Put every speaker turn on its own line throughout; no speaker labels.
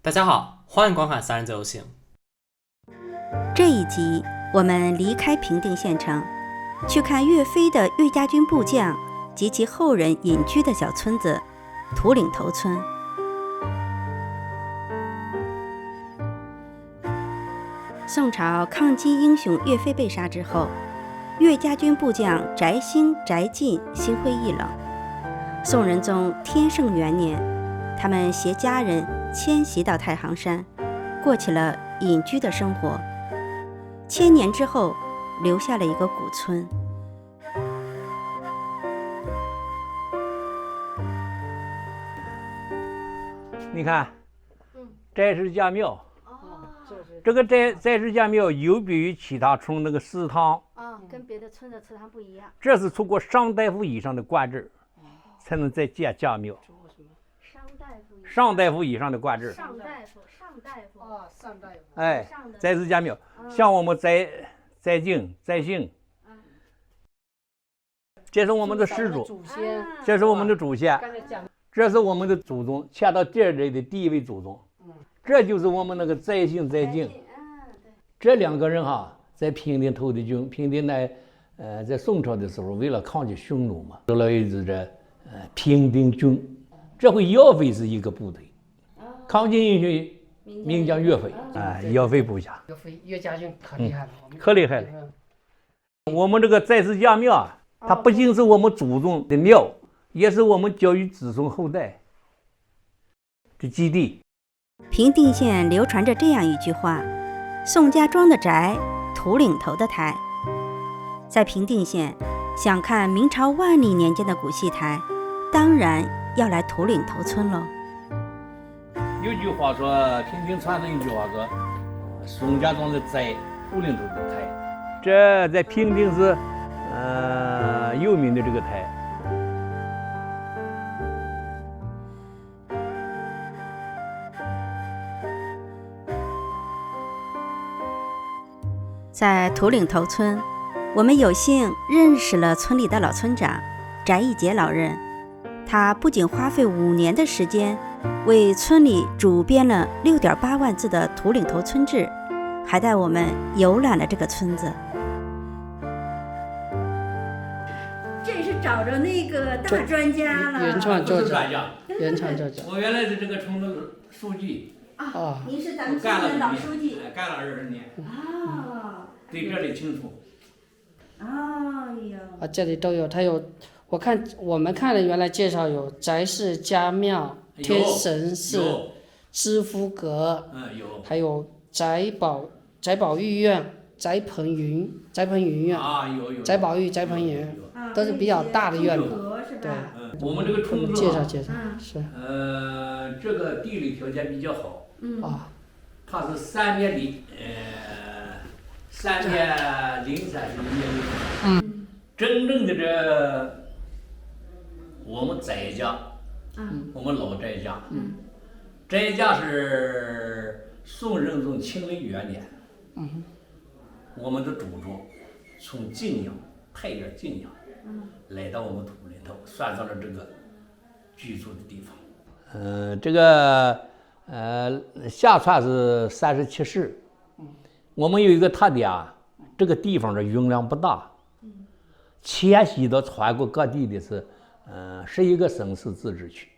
大家好，欢迎观看三人自由行。
这一集我们离开平定县城，去看岳飞的岳家军部将及其后人隐居的小村子土岭头村。宋朝抗击英雄岳飞被杀之后，岳家军部将翟兴、翟进心灰意冷。宋仁宗天圣元年，他们携家人迁徙到太行山，过起了隐居的生活。千年之后，留下了一个古村。
你看，翟氏家庙，这个翟氏家庙有别于其他村那个祠堂，
跟别的村的祠堂不一样。
这是通过上大夫以上的官制，才能再建家庙。上大夫以上的官制。
上大夫。
哎，翟氏家庙，像我们翟敬、翟姓，这是我们的始祖，这是我们的祖先，这是我们的祖宗，迁到这里的第一位祖宗，这就是我们那个翟姓、翟敬。这两个人哈，在平定投的军，平定在宋朝的时候，为了抗击匈奴嘛，有了一支平定军。这回姚飞是一个部队，抗击英雄名将岳飞姚飞部下。
岳家军可厉害了，
可厉害了。我们这个翟氏家庙啊，它不仅是我们祖宗的庙，也是我们教育子孙后代的基地。
平定县流传着这样一句话：宋家庄的翟，土岭头的台。在平定县，想看明朝万历年间的古戏台，当然要来土岭头村喽。
有句话说，平定传人一句话说，宋家庄的翟，土岭头的台。这在平定是有名的这个台。
在土岭头村，我们有幸认识了村里的老村长翟义杰老人。他不仅花费5年的时间为村里主编了6.8万字的土岭头村志，还带我们游览了这个村子。这也是找着那个大专家了，
原创作者。
我原来是这个村的书记
您是咱们村的老书记，
干了20年对这里清楚。
这里都有，它有。我们看了原来介绍有翟氏家庙、天神寺、知夫阁，还有翟宝玉院、翟鹏云院翟宝玉、翟鹏云都是比较大的院子。对，
我们这个村子
介绍是。
这个地理条件比较好。它是3年里3年03是1年0。真正的我们翟家，我们老翟家，翟家是宋仁宗庆历元年，我们的祖宗从晋阳太原晋阳来到我们土岭头，算上了这个居住的地方。这个下传是37世。我们有一个特点啊，这个地方的容量不大，迁徙到全国各地的是11个省市自治区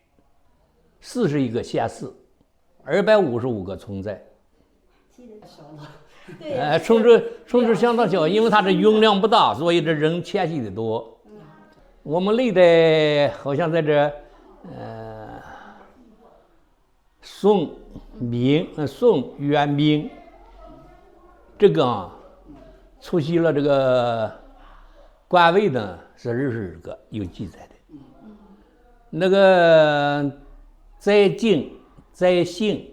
，41个县市，255个村寨。村子相当小，因为它的容量不大，所以这人迁徙的多。我们历代好像在这宋、元、明，这个出席了这个官位呢是22个有记载的。那个翟敬、翟姓，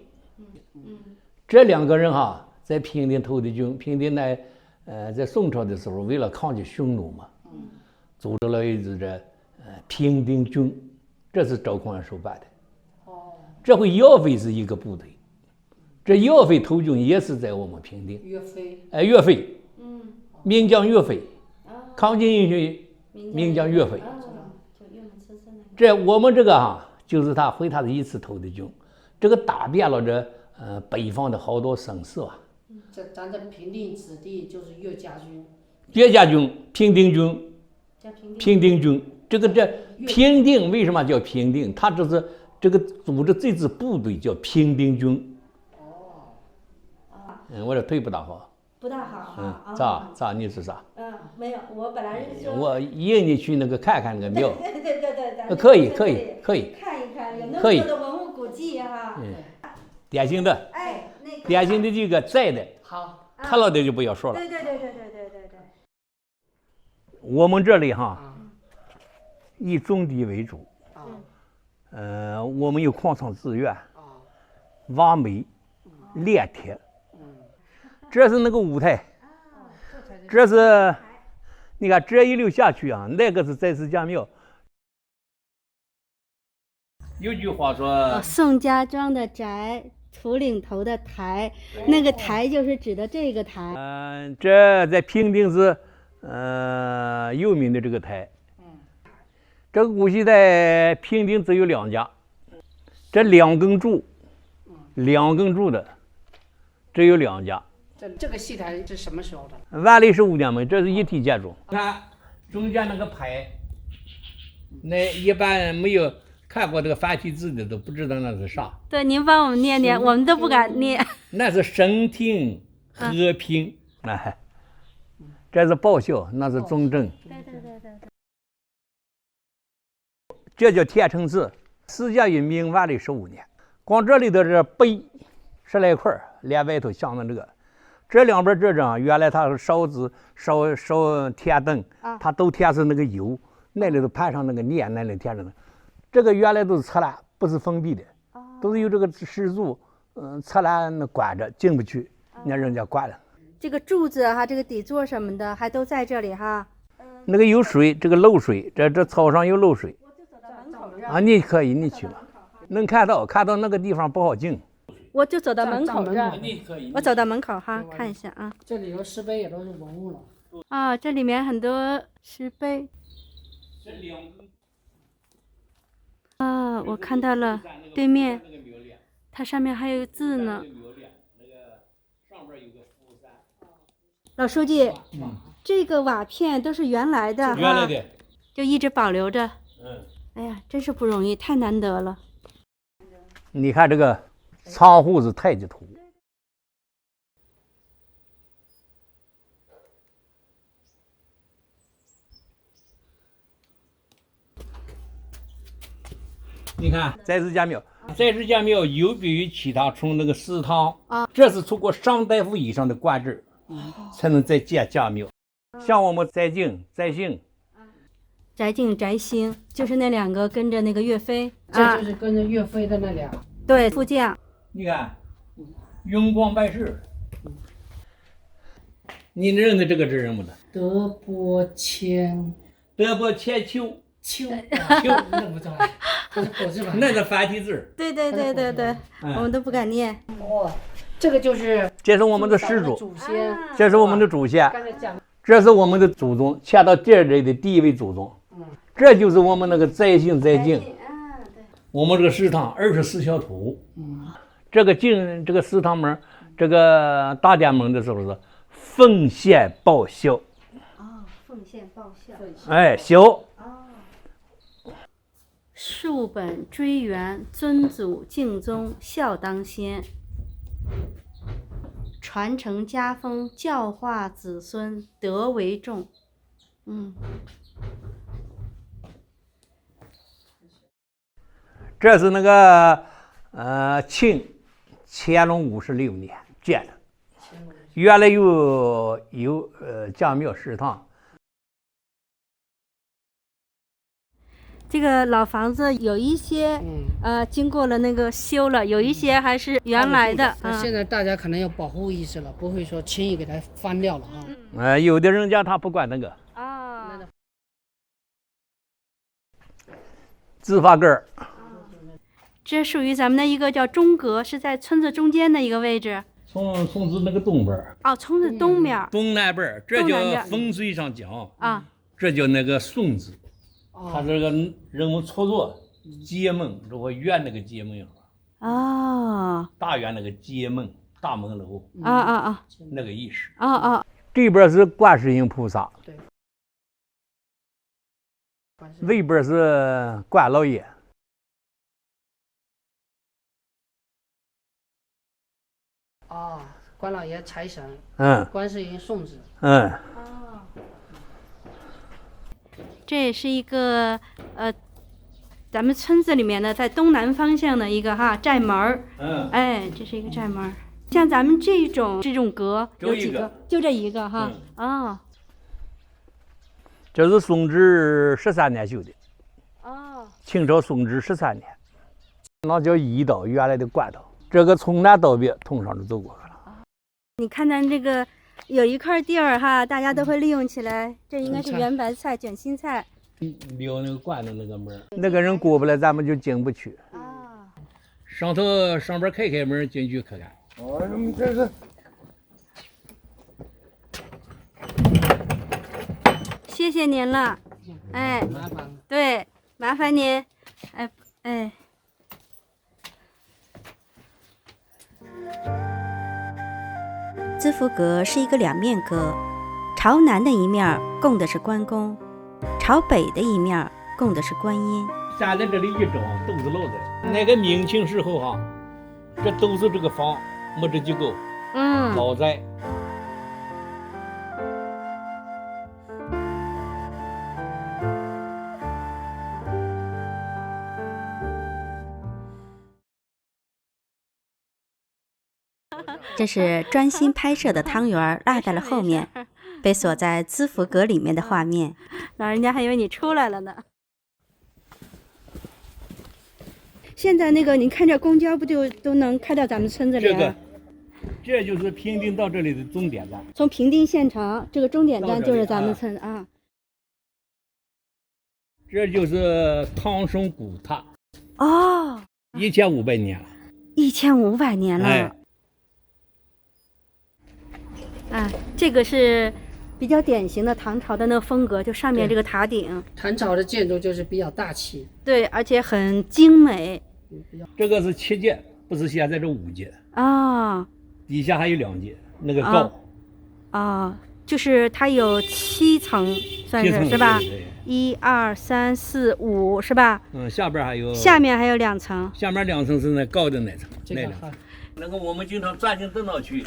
这两个人哈，在平定投的军，平定在宋朝的时候，为了抗击匈奴嘛，组织了一支平定军，这是赵匡胤手办的。这回姚飞是一个部队，这姚飞投军也是在我们平定。岳飞，名将岳飞，抗击英雄名将岳飞。这我们这个就是他回他的一次投的军，这个打遍了这北方的好多省市啊。
咱的平定子弟就是岳家军。
岳家军、平定军，平定军，这平定为什么叫平定？他就是这个组织这支部队叫平定军。我这腿不大好。
不大好。
咋？你是啥？
没有，我本来是说。
我引你去那个看看那个庙。
对，
可以。
看一看，有那么多的文物古迹哈。
典型的。典型的这个在的。
好。
看到的就不要说了。
对。
我们这里哈，以种地为主。我们有矿场资源，挖煤、炼铁。这是那个舞台，这是，你看这一溜下去啊，那个是再次家庙。有句话说，
宋家庄的宅，土岭头的台，那个台就是指的这个台。
这在平定是有名的这个台。这个古戏在平定只有2家，这两根柱的只有2家。
这个戏台是什么时候的？
万历15年嘛，这是一体建筑。看中间那个牌，那一般没有看过这个繁体字的都不知道那是啥。
对，您帮我们念念，我们都不敢念。
那是升平、和平，这是报效，那是忠正。
对。
这叫天成寺，始建于明万历15年。光这里的这碑10来块，连外头镶的这个。这两边这张原来它是烧天灯，它都添是那个油，那里头盘上那个念，那里添着呢。这个原来都是侧栏，不是封闭的，都是有这个石柱，侧栏关着进不去，让人家关了。
这个柱子哈，这个底座什么的还都在这里哈。
那个有水，这个漏水，这草上有漏水。
我就走到门口这儿
啊，你可以，你去吧，能看到那个地方不好进。
我就走到门口这儿，我走到门口哈，看一下啊。
这里头石碑也都是文物了。
这里面很多石碑。我看到了，对面，它上面还有字呢。老书记，这个瓦片都是原来的哈，就一直保留着。哎呀，真是不容易，太难得了。
你看这个仓户是太极图。你看在日家庙，在日家庙有别于其他从那个祠堂这是通过上大夫以上的官制才能再建家庙。像我们翟敬、翟兴、
翟敬、翟兴，就是那2个跟着那个岳飞，
这就是跟着岳飞的那俩。
对，副将。
你看，永光办事，你认得这个人物的？
德伯谦
丘。
那不知道，
那是繁体字。
对，我们都不敢念。
这个就是
这是我们的始祖，这是我们的祖先，
这
是我们的祖宗，迁到这里的第一位祖宗。这就是我们那个翟姓翟敬。我们这个祠堂24小图。这个祠堂门，这个大殿门的时候是奉献报效。
奉献报效。
孝。
树本追源，尊祖敬宗，孝当先。传承家风，教化子孙，德为重。
这是那个乾隆56年建的，原来有家庙祠堂。
这个老房子有一些经过了那个修了，有一些还是原来的。
现在大家可能有保护意识了，不会说轻易给它翻掉了啊。
有的人家他不管那个自发根儿。
这属于咱们的一个叫中阁，是在村子中间的一个位置。
村子那个东边。
村子东面。
东南边，这叫风水上讲这叫那个宋字。他这个人们操作结盟，如果圆那个结盟
哦，
大院那个街门大门楼那个意思。这边是观世音菩萨，
对，
那边是关老爷。
关老爷财神，观世音送子，
这也是一个咱们村子里面的在东南方向的一个寨门儿。哎，这是一个寨门儿。像咱们这种阁有几个？就这一个哈。
这是宋治13年修的。清朝宋治13年，那叫驿道，原来的官道。这个从南到北通上就走过去了。
你看咱这个有一块地儿大家都会利用起来。这应该是圆白菜、卷心菜。
溜那个关的那个门，那个人过不来，咱们就进不去。上边开门进去看看。这是。
谢谢您了，哎，对，麻烦您，哎。资福阁是一个两面阁，朝南的一面供的是关公，朝北的一面供的是观音。
站在这里一找都是老宅，那个明清时候这都是这个房，没这几个，老宅。
这是专心拍摄的汤圆落在了后面，被锁在资福阁里面的画面。老人家还以为你出来了呢。现在那个您看这公交不就都能开到咱们村子里了？
这就是平定到这里的终点站。
从平定县城这个终点站就是咱们村
这就是唐宋古塔。1500年了。
1500年了。这个是比较典型的唐朝的那个风格，就上面这个塔顶。
唐朝的建筑就是比较大气，
对，而且很精美。
这个是7阶，不是现在这5阶底下还有2阶，那个高。
就是它有7层，算是吧？1、2、3、4、5是吧？
下面还有
2层。
下面2层是那高的那层，那个我们经常钻进电脑去。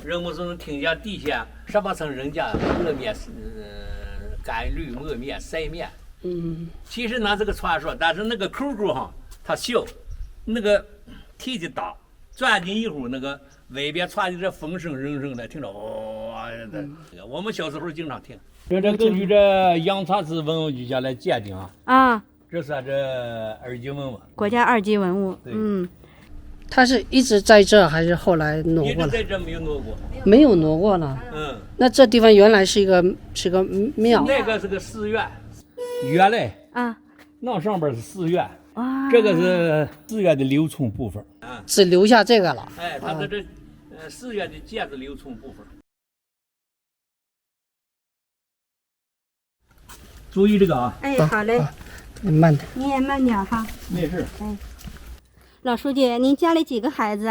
人们总能听见地下18层人家磨面干绿磨面晒面。其实那是个传说，但是那个口柱它小，那个体积大，钻进一会儿那个外边传的这风声人声的，听着我们小时候经常听。这根据这阳茶寺文物局下来鉴定这算这2级文物，
国家2级文物。
它是一直在这还是后来挪过了？
一直在这，没有挪过。
没有挪过了。那这地方原来是个庙。
那个是个寺院，原来那上边是寺院，这个是寺院的留存部分
只留下这个了。
它的这寺院的建筑留存部分。注意这个
好嘞。
慢点。
你也慢点哈。
没事。
老书记，您家里几个孩子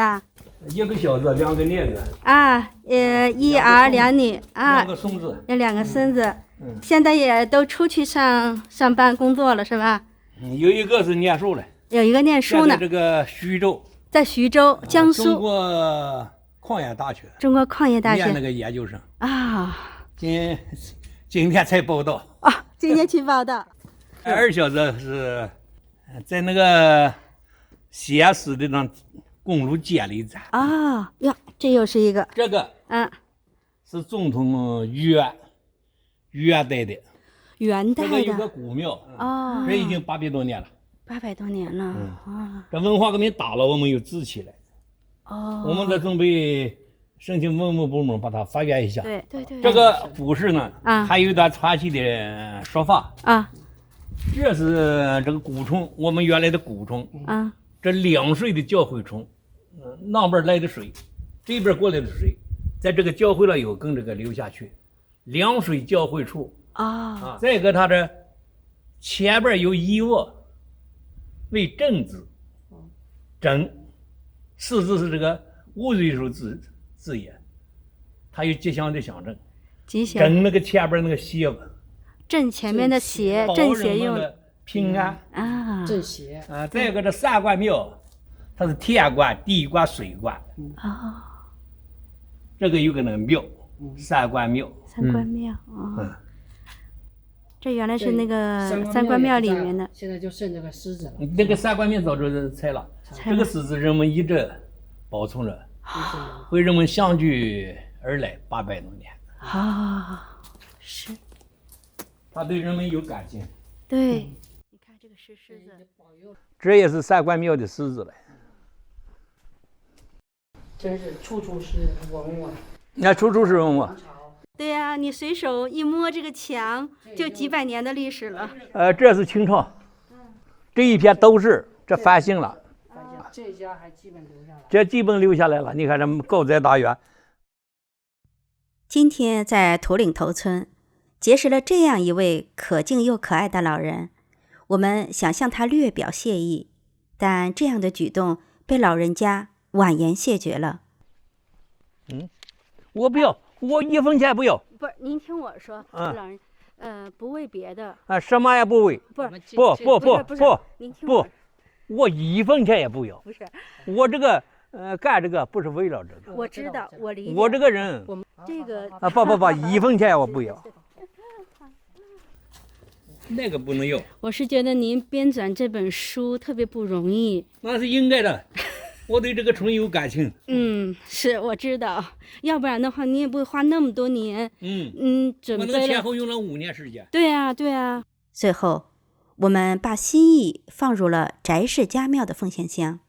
1个小子，2个伢子。
1儿2女
2个孙子。
有2个孙子。现在也都出去上班工作了是吧？
有一个是念书了。
有一个念书呢。
在这个徐州。
在徐州，江苏。
中国矿业大学。
中国矿业大学。
念那个研究生。今天才报道。
今天去报道。
2小子是在那个西安市的那公路监理站。
这又是一个。
这个是总统元代的。这个有个古庙这已经800多年了。
800多年了。
这文化革命打了，我们又支起来。我们在准备申请文物部门把它发掘一下。
对。
这个故事呢，还有一段传奇的说法。这是这个蛊虫，我们原来的蛊虫。这2水的交汇虫，那边来的水，这边过来的水，在这个交汇了以后，跟这个流下去，2水交汇处。再一个，它这前边有一窝为正字，正狮字是这个五岁数字眼，它有吉祥的象征。
吉祥。
正那个前边那个邪，
正前面的邪，正邪用
的平安
啊，
正邪
啊。再一个这三官庙，它是天官、地官、水官。这个有个那个庙，三官庙。
三官庙这原来是那个三官庙里面的，
现在就剩这个狮子了。
那个三官庙早就拆了，这个狮子人们一直保存着，为人们相聚而来800多年。
是。
他对人们有感情。
对，你看这个是狮子，
这也是三官庙的狮子了。
真是处处是文物啊！
那处处是文物。
对呀，你随手一摸这个墙，就几百年的历史了。
这是清朝，这一片都是，这翻新了。
这家还基本留下来。
这基本留下来了，你看这高宅大院。
今天在土岭头村结识了这样一位可敬又可爱的老人，我们想向他略表谢意，但这样的举动被老人家婉言谢绝了。
我不要，我1分钱不要。
不是，您听我说，老人，不为别的，
什么也不为。不，
您听我，
我1分钱也不要。
不是，
我这个干这个不是为了这个。
我知道，我理解。
我这个人，
这个
不，1分钱我不要。那个不能要。
我是觉得您编纂这本书特别不容易。
那是应该的。我对这个村有感情。
是我知道，要不然的话你也不会花那么多年。准备了。我那个前后用了5年时间。对呀。最后，我们把心意放入了翟氏家庙的奉献箱。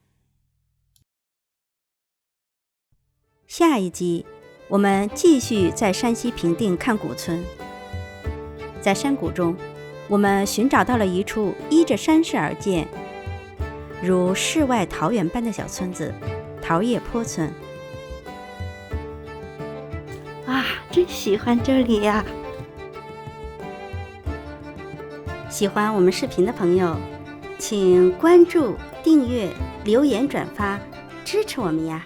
下一集，我们继续在山西平定看古村。在山谷中，我们寻找到了一处依着山势而建，如世外桃源般的小村子——桃叶坡村。真喜欢这里呀！喜欢我们视频的朋友，请关注、订阅、留言、转发，支持我们呀！